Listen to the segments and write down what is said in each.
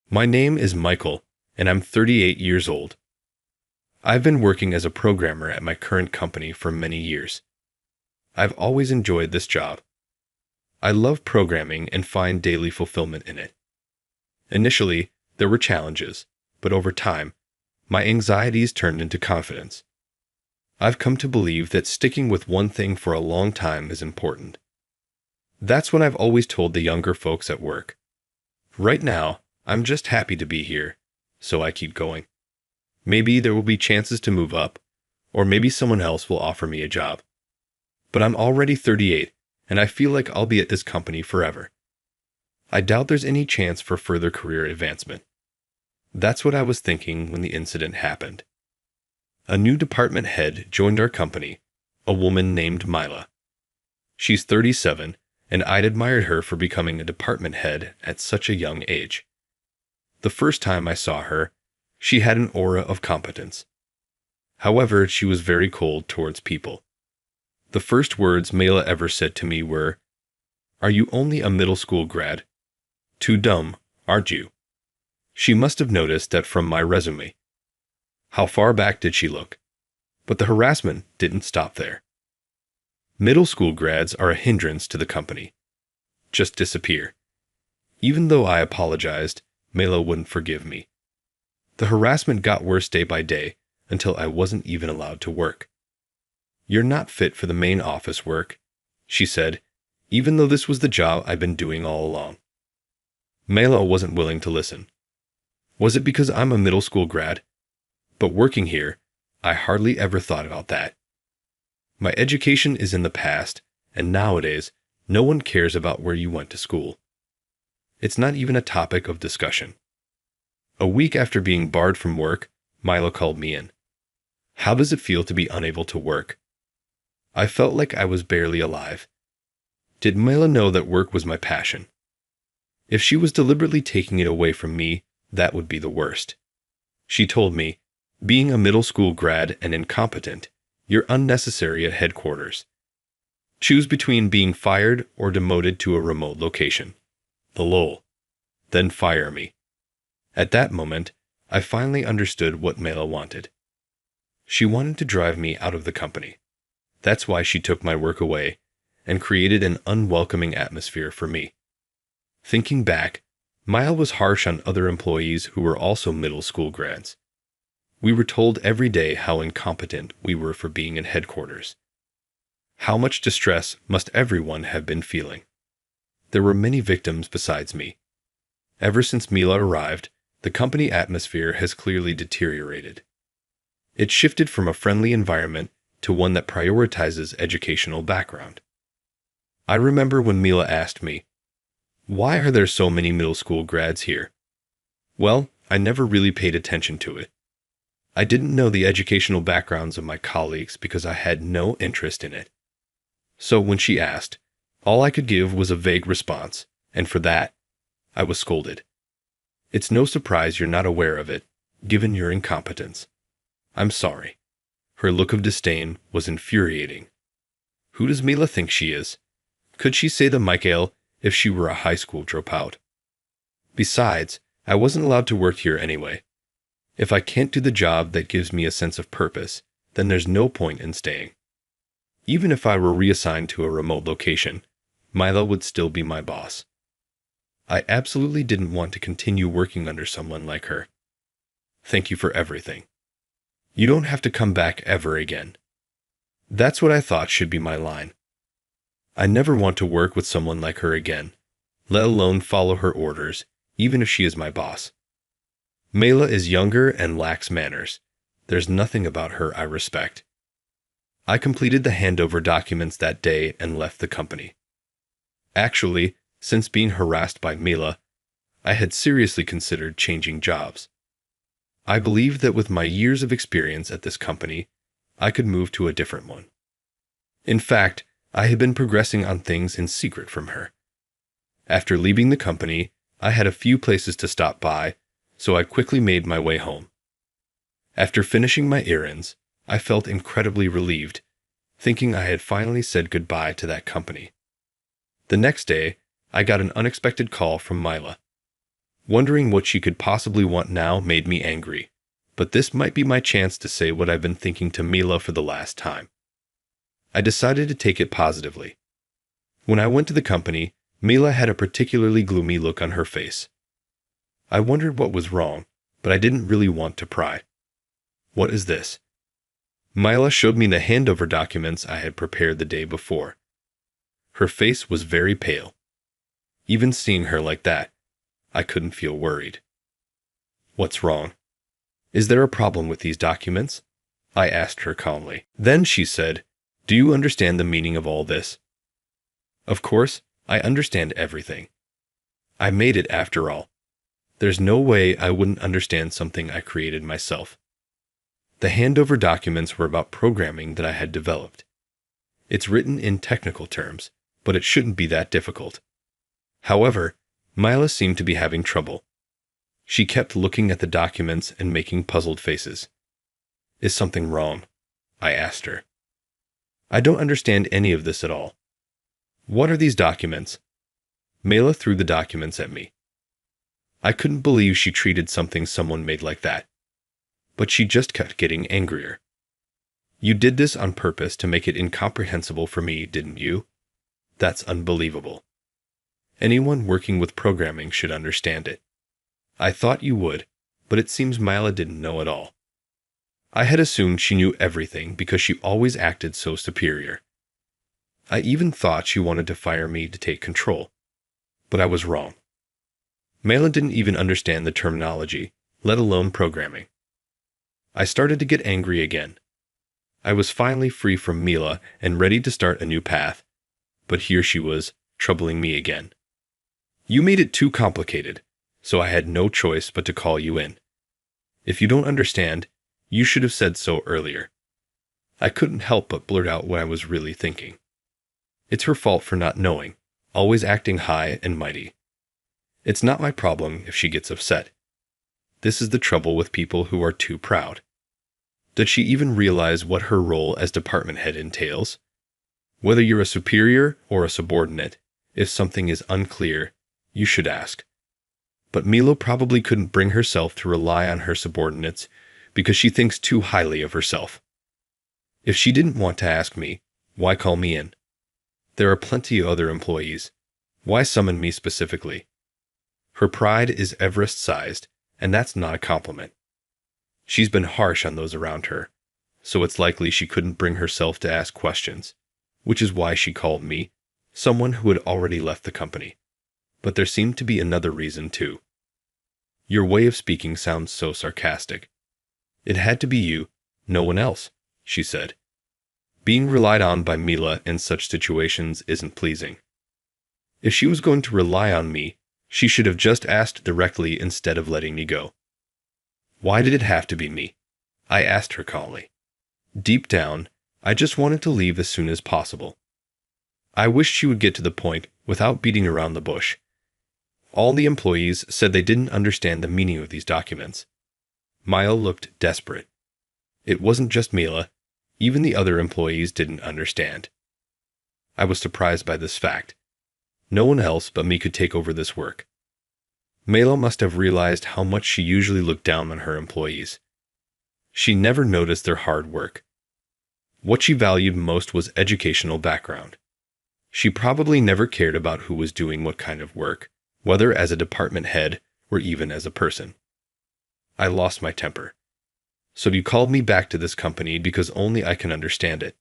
My name is Michael, and I'm 38 years old. I've been working as a programmer at my current company for many years. I've always enjoyed this job. I love programming and find daily fulfillment in it. Initially, there were challenges, but over time, my anxieties turned into confidence. I've come to believe that sticking with one thing for a long time is important. That's what I've always told the younger folks at work. Right now, I'm just happy to be here, so I keep going. Maybe there will be chances to move up, or maybe someone else will offer me a job. But I'm already 38, and I feel like I'll be at this company forever. I doubt there's any chance for further career advancement. That's what I was thinking when the incident happened. A new department head joined our company, a woman named Mila. She's 37, and I'd admired her for becoming a department head at such a young age. The first time I saw her, she had an aura of competence. However, she was very cold towards people. The first words Mila ever said to me were, "Are you only a middle school grad? Too dumb, aren't you?" She must have noticed that from my resume. How far back did she look? But the harassment didn't stop there. Middle school grads are a hindrance to the company. Just disappear. Even though I apologized, Mila wouldn't forgive me. The harassment got worse day by day until I wasn't even allowed to work. "You're not fit for the main office work," she said, even though this was the job I'd been doing all along. Mila wasn't willing to listen. Was it because I'm a middle school grad? But working here, I hardly ever thought about that. My education is in the past, and nowadays, no one cares about where you went to school. It's not even a topic of discussion. A week after being barred from work, Mila called me in. How does it feel to be unable to work? I felt like I was barely alive. Did Mila know that work was my passion? If she was deliberately taking it away from me, that would be the worst. She told me, "Being a middle school grad and incompetent, you're unnecessary at headquarters. Choose between being fired or demoted to a remote location. The lol. Then fire me." At that moment, I finally understood what Mela wanted. She wanted to drive me out of the company. That's why she took my work away and created an unwelcoming atmosphere for me. Thinking back, Mile was harsh on other employees who were also middle school grads. We were told every day how incompetent we were for being in headquarters. How much distress must everyone have been feeling? There were many victims besides me. Ever since Mila arrived, the company atmosphere has clearly deteriorated. It shifted from a friendly environment to one that prioritizes educational background. I remember when Mila asked me, "Why are there so many middle school grads here?" Well, I never really paid attention to it. I didn't know the educational backgrounds of my colleagues because I had no interest in it. So when she asked, all I could give was a vague response, and for that, I was scolded. It's no surprise you're not aware of it, given your incompetence. I'm sorry. Her look of disdain was infuriating. Who does Mila think she is? Could she say the Michael if she were a high school dropout? Besides, I wasn't allowed to work here anyway. If I can't do the job that gives me a sense of purpose, then there's no point in staying. Even if I were reassigned to a remote location, Mila would still be my boss. I absolutely didn't want to continue working under someone like her. Thank you for everything. You don't have to come back ever again. That's what I thought should be my line. I never want to work with someone like her again, let alone follow her orders, even if she is my boss. Mela is younger and lacks manners. There's nothing about her I respect. I completed the handover documents that day and left the company. Actually, since being harassed by Mila, I had seriously considered changing jobs. I believed that with my years of experience at this company, I could move to a different one. In fact, I had been progressing on things in secret from her. After leaving the company, I had a few places to stop by, so I quickly made my way home. After finishing my errands, I felt incredibly relieved, thinking I had finally said goodbye to that company. The next day, I got an unexpected call from Mila. Wondering what she could possibly want now made me angry, but this might be my chance to say what I've been thinking to Mila for the last time. I decided to take it positively. When I went to the company, Mila had a particularly gloomy look on her face. I wondered what was wrong, but I didn't really want to pry. "What is this?" Mila showed me the handover documents I had prepared the day before. Her face was very pale. Even seeing her like that, I couldn't feel worried. "What's wrong? Is there a problem with these documents?" I asked her calmly. Then she said, "Do you understand the meaning of all this?" Of course, I understand everything. I made it after all. There's no way I wouldn't understand something I created myself. The handover documents were about programming that I had developed. It's written in technical terms, but it shouldn't be that difficult. However, Mila seemed to be having trouble. She kept looking at the documents and making puzzled faces. "Is something wrong?" I asked her. "I don't understand any of this at all." "What are these documents?" Mila threw the documents at me. I couldn't believe she treated something someone made like that. But she just kept getting angrier. "You did this on purpose to make it incomprehensible for me, didn't you? That's unbelievable. Anyone working with programming should understand it. I thought you would, but it seems Mila didn't know at all. I had assumed she knew everything because she always acted so superior. I even thought she wanted to fire me to take control. But I was wrong. Mila didn't even understand the terminology, let alone programming. I started to get angry again. I was finally free from Mila and ready to start a new path, but here she was, troubling me again. "You made it too complicated, so I had no choice but to call you in. If you don't understand, you should have said so earlier." I couldn't help but blurt out what I was really thinking. It's her fault for not knowing, always acting high and mighty. It's not my problem if she gets upset. This is the trouble with people who are too proud. Does she even realize what her role as department head entails? Whether you're a superior or a subordinate, if something is unclear, you should ask. But Mila probably couldn't bring herself to rely on her subordinates because she thinks too highly of herself. If she didn't want to ask me, why call me in? There are plenty of other employees. Why summon me specifically? Her pride is Everest-sized, and that's not a compliment. She's been harsh on those around her, so it's likely she couldn't bring herself to ask questions, which is why she called me, someone who had already left the company. But there seemed to be another reason too. "Your way of speaking sounds so sarcastic." "It had to be you, no one else," she said. Being relied on by Mila in such situations isn't pleasing. If she was going to rely on me, she should have just asked directly instead of letting me go. "Why did it have to be me?" I asked her calmly. Deep down, I just wanted to leave as soon as possible. I wished she would get to the point without beating around the bush. All the employees said they didn't understand the meaning of these documents. Mila looked desperate. It wasn't just Mila. Even the other employees didn't understand. I was surprised by this fact. No one else but me could take over this work. Mila must have realized how much she usually looked down on her employees. She never noticed their hard work. What she valued most was educational background. She probably never cared about who was doing what kind of work, whether as a department head or even as a person. I lost my temper. "So you called me back to this company because only I can understand it."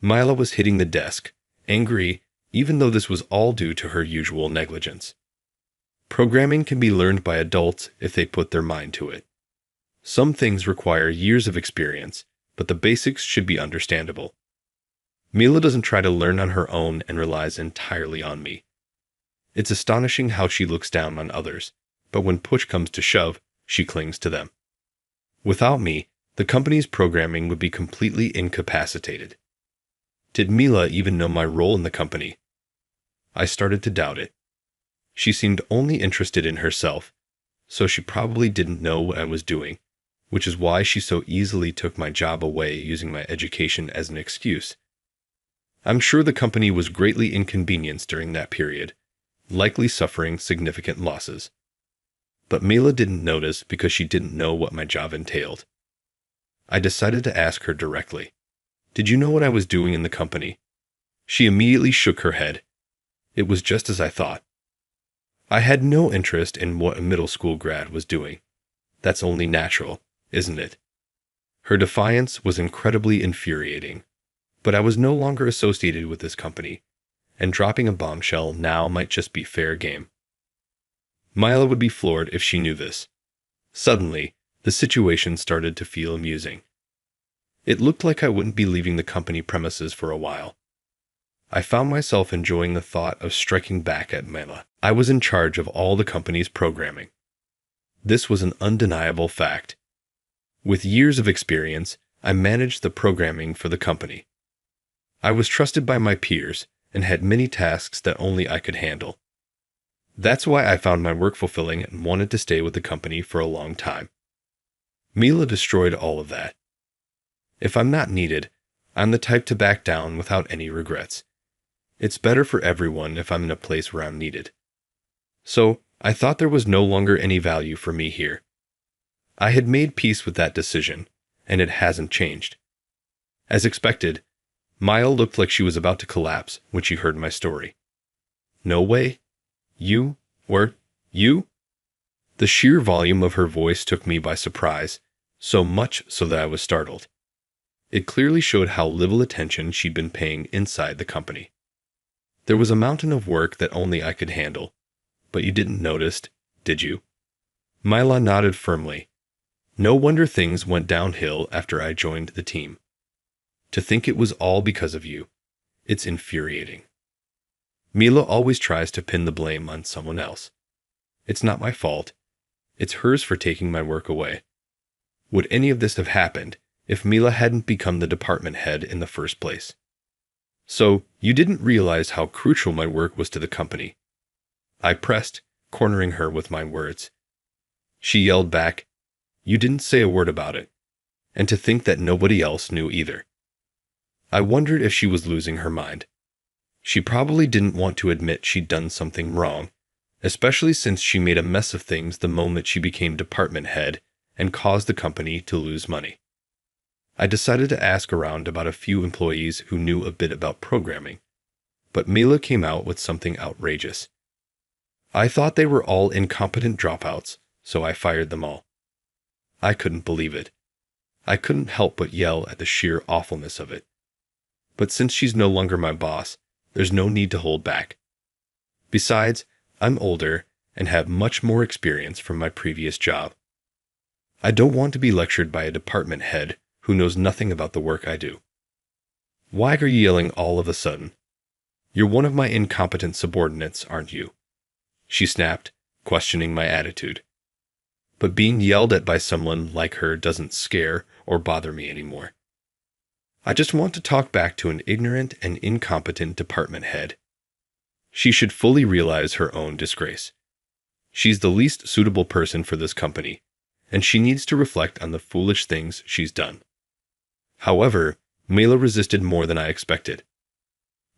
Mila was hitting the desk, angry, even though this was all due to her usual negligence. Programming can be learned by adults if they put their mind to it. Some things require years of experience, but the basics should be understandable. Mila doesn't try to learn on her own and relies entirely on me. It's astonishing how she looks down on others, but when push comes to shove, she clings to them. Without me, the company's programming would be completely incapacitated. Did Mila even know my role in the company? I started to doubt it. She seemed only interested in herself, so she probably didn't know what I was doing, which is why she so easily took my job away using my education as an excuse. I'm sure the company was greatly inconvenienced during that period, likely suffering significant losses. But Mila didn't notice because she didn't know what my job entailed. I decided to ask her directly. Did you know what I was doing in the company? She immediately shook her head. It was just as I thought. I had no interest in what a middle school grad was doing. That's only natural, isn't it? Her defiance was incredibly infuriating, but I was no longer associated with this company, and dropping a bombshell now might just be fair game. Mila would be floored if she knew this. Suddenly, the situation started to feel amusing. It looked like I wouldn't be leaving the company premises for a while. I found myself enjoying the thought of striking back at Mila. I was in charge of all the company's programming. This was an undeniable fact. With years of experience, I managed the programming for the company. I was trusted by my peers and had many tasks that only I could handle. That's why I found my work fulfilling and wanted to stay with the company for a long time. Mila destroyed all of that. If I'm not needed, I'm the type to back down without any regrets. It's better for everyone if I'm in a place where I'm needed. So, I thought there was no longer any value for me here. I had made peace with that decision, and it hasn't changed. As expected, Maya looked like she was about to collapse when she heard my story. No way? You? The sheer volume of her voice took me by surprise, so much so that I was startled. It clearly showed how little attention she'd been paying inside the company. There was a mountain of work that only I could handle, but you didn't notice, did you? Mila nodded firmly. No wonder things went downhill after I joined the team. To think it was all because of you. It's infuriating. Mila always tries to pin the blame on someone else. It's not my fault. It's hers for taking my work away. Would any of this have happened if Mila hadn't become the department head in the first place? So, you didn't realize how crucial my work was to the company. I pressed, cornering her with my words. She yelled back, "You didn't say a word about it." And to think that nobody else knew either. I wondered if she was losing her mind. She probably didn't want to admit she'd done something wrong, especially since she made a mess of things the moment she became department head and caused the company to lose money. I decided to ask around about a few employees who knew a bit about programming, but Mila came out with something outrageous. I thought they were all incompetent dropouts, so I fired them all. I couldn't believe it. I couldn't help but yell at the sheer awfulness of it. But since she's no longer my boss, there's no need to hold back. Besides, I'm older and have much more experience from my previous job. I don't want to be lectured by a department head who knows nothing about the work I do. Why are you yelling all of a sudden? You're one of my incompetent subordinates, aren't you? She snapped, questioning my attitude. But being yelled at by someone like her doesn't scare or bother me anymore. I just want to talk back to an ignorant and incompetent department head. She should fully realize her own disgrace. She's the least suitable person for this company, and she needs to reflect on the foolish things she's done. However, Mila resisted more than I expected.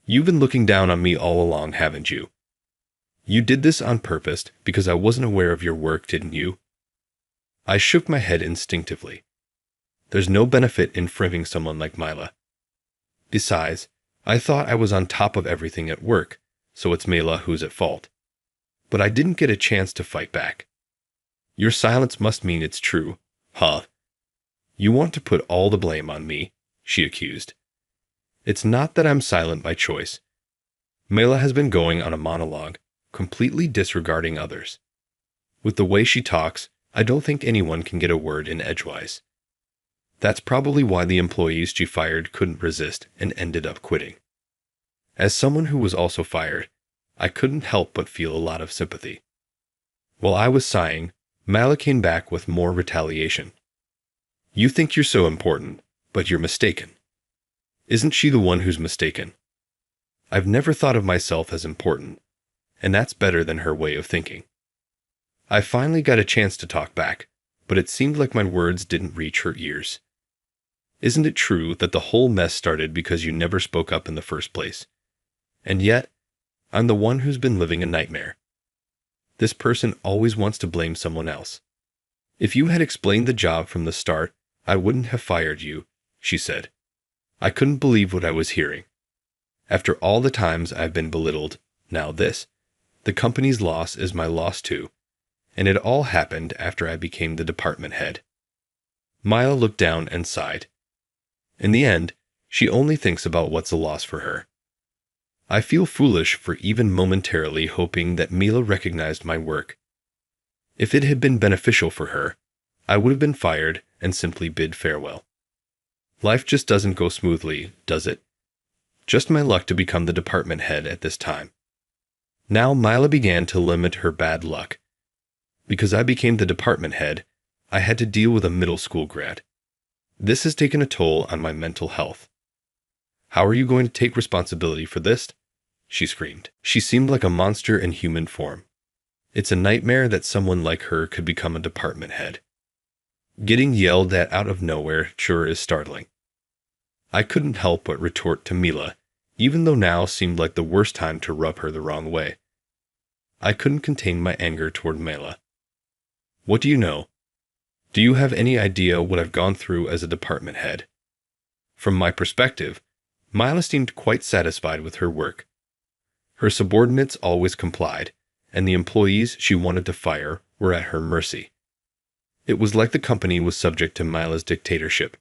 You've been looking down on me all along, haven't you? You did this on purpose because I wasn't aware of your work, didn't you? I shook my head instinctively. There's no benefit in framing someone like Mila. Besides, I thought I was on top of everything at work, so it's Mila who's at fault. But I didn't get a chance to fight back. Your silence must mean it's true, huh? You want to put all the blame on me, she accused. It's not that I'm silent by choice. Mila has been going on a monologue, completely disregarding others. With the way she talks, I don't think anyone can get a word in edgewise. That's probably why the employees she fired couldn't resist and ended up quitting. As someone who was also fired, I couldn't help but feel a lot of sympathy. While I was sighing, Mila came back with more retaliation. You think you're so important, but you're mistaken. Isn't she the one who's mistaken? I've never thought of myself as important, and that's better than her way of thinking. I finally got a chance to talk back, but it seemed like my words didn't reach her ears. Isn't it true that the whole mess started because you never spoke up in the first place? And yet, I'm the one who's been living a nightmare. This person always wants to blame someone else. If you had explained the job from the start, I wouldn't have fired you, she said. I couldn't believe what I was hearing. After all the times I've been belittled, now this. The company's loss is my loss too. And it all happened after I became the department head. Mila looked down and sighed. In the end, she only thinks about what's a loss for her. I feel foolish for even momentarily hoping that Mila recognized my work. If it had been beneficial for her, I would have been fired and simply bid farewell. Life just doesn't go smoothly, does it? Just my luck to become the department head at this time. Now Mila began to limit her bad luck. Because I became the department head, I had to deal with a middle school grad. This has taken a toll on my mental health. How are you going to take responsibility for this? She screamed. She seemed like a monster in human form. It's a nightmare that someone like her could become a department head. Getting yelled at out of nowhere sure is startling. I couldn't help but retort to Mila, even though now seemed like the worst time to rub her the wrong way. I couldn't contain my anger toward Mila. What do you know? Do you have any idea what I've gone through as a department head? From my perspective, Mila seemed quite satisfied with her work. Her subordinates always complied, and the employees she wanted to fire were at her mercy. It was like the company was subject to Mila's dictatorship.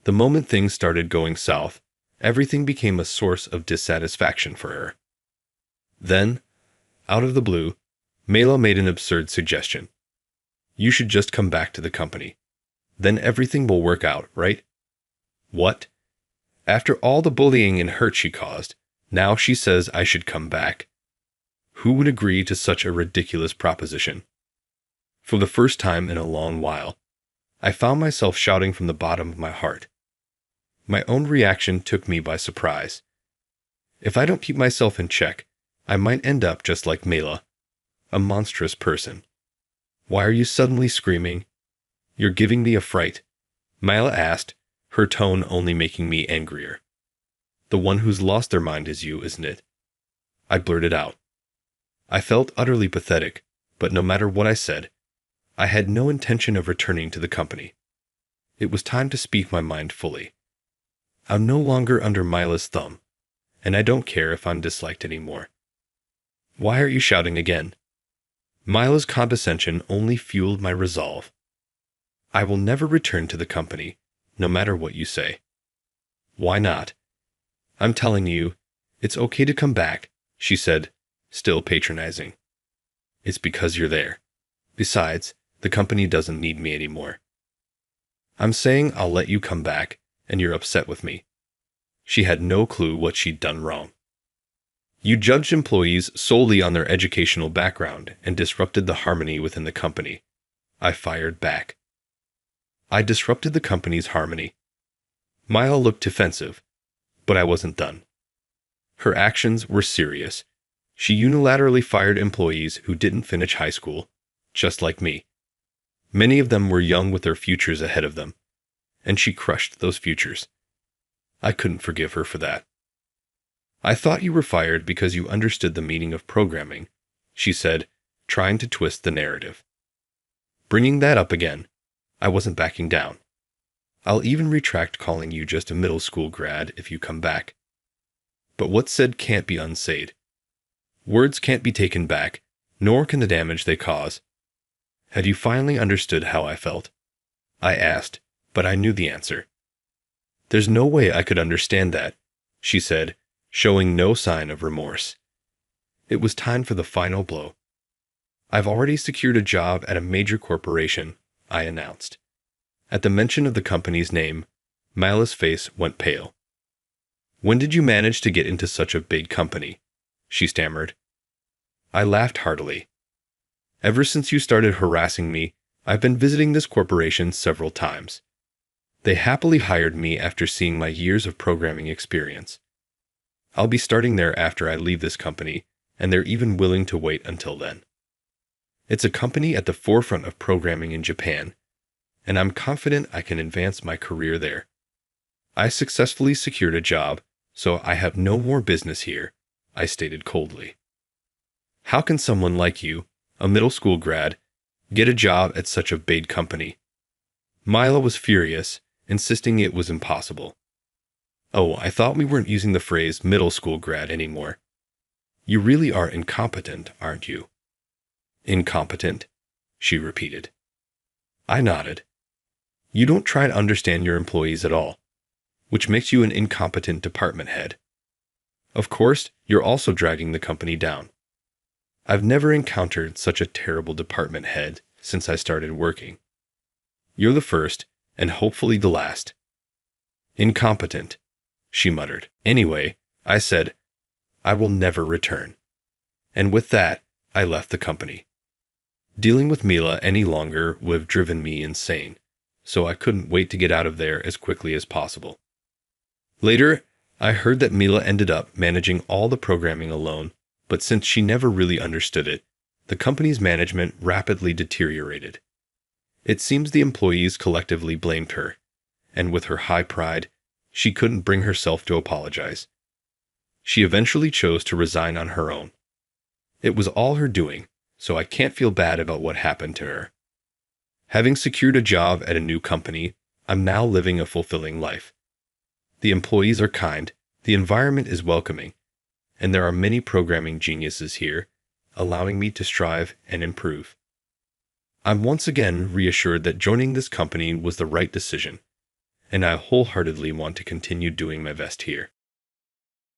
The moment things started going south, everything became a source of dissatisfaction for her. Then, out of the blue, Mila made an absurd suggestion. You should just come back to the company. Then everything will work out, right? What? After all the bullying and hurt she caused, now she says I should come back. Who would agree to such a ridiculous proposition? For the first time in a long while, I found myself shouting from the bottom of my heart. My own reaction took me by surprise. If I don't keep myself in check, I might end up just like Mila, a monstrous person. Why are you suddenly screaming? You're giving me a fright, Mila asked, her tone only making me angrier. The one who's lost their mind is you, isn't it? I blurted out. I felt utterly pathetic, but no matter what I said, I had no intention of returning to the company. It was time to speak my mind fully. I'm no longer under Mila's thumb, and I don't care if I'm disliked anymore. Why are you shouting again? Mila's condescension only fueled my resolve. I will never return to the company, no matter what you say. Why not? I'm telling you, it's okay to come back, she said, still patronizing. It's because you're there. Besides, the company doesn't need me anymore. I'm saying I'll let you come back, and you're upset with me. She had no clue what she'd done wrong. You judged employees solely on their educational background and disrupted the harmony within the company. I fired back. I disrupted the company's harmony. Mila looked defensive, but I wasn't done. Her actions were serious. She unilaterally fired employees who didn't finish high school, just like me. Many of them were young with their futures ahead of them, and she crushed those futures. I couldn't forgive her for that. I thought you were fired because you understood the meaning of programming, she said, trying to twist the narrative. Bringing that up again, I wasn't backing down. I'll even retract calling you just a middle school grad if you come back. But what's said can't be unsaid. Words can't be taken back, nor can the damage they cause. Had you finally understood how I felt? I asked, but I knew the answer. There's no way I could understand that, she said, showing no sign of remorse. It was time for the final blow. I've already secured a job at a major corporation, I announced. At the mention of the company's name, Mila's face went pale. When did you manage to get into such a big company? She stammered. I laughed heartily. Ever since you started harassing me, I've been visiting this corporation several times. They happily hired me after seeing my years of programming experience. I'll be starting there after I leave this company, and they're even willing to wait until then. It's a company at the forefront of programming in Japan, and I'm confident I can advance my career there. I successfully secured a job, so I have no more business here, I stated coldly. How can someone like you, a middle school grad, get a job at such a big company? Mila was furious, insisting it was impossible. Oh, I thought we weren't using the phrase middle school grad anymore. You really are incompetent, aren't you? Incompetent, she repeated. I nodded. You don't try to understand your employees at all, which makes you an incompetent department head. Of course, you're also dragging the company down. I've never encountered such a terrible department head since I started working. You're the first, and hopefully the last. Incompetent, she muttered. Anyway, I said, I will never return. And with that, I left the company. Dealing with Mila any longer would have driven me insane, so I couldn't wait to get out of there as quickly as possible. Later, I heard that Mila ended up managing all the programming alone, but since she never really understood it, the company's management rapidly deteriorated. It seems the employees collectively blamed her, and with her high pride, she couldn't bring herself to apologize. She eventually chose to resign on her own. It was all her doing, so I can't feel bad about what happened to her. Having secured a job at a new company, I'm now living a fulfilling life. The employees are kind, the environment is welcoming, and there are many programming geniuses here, allowing me to strive and improve. I'm once again reassured that joining this company was the right decision, and I wholeheartedly want to continue doing my best here.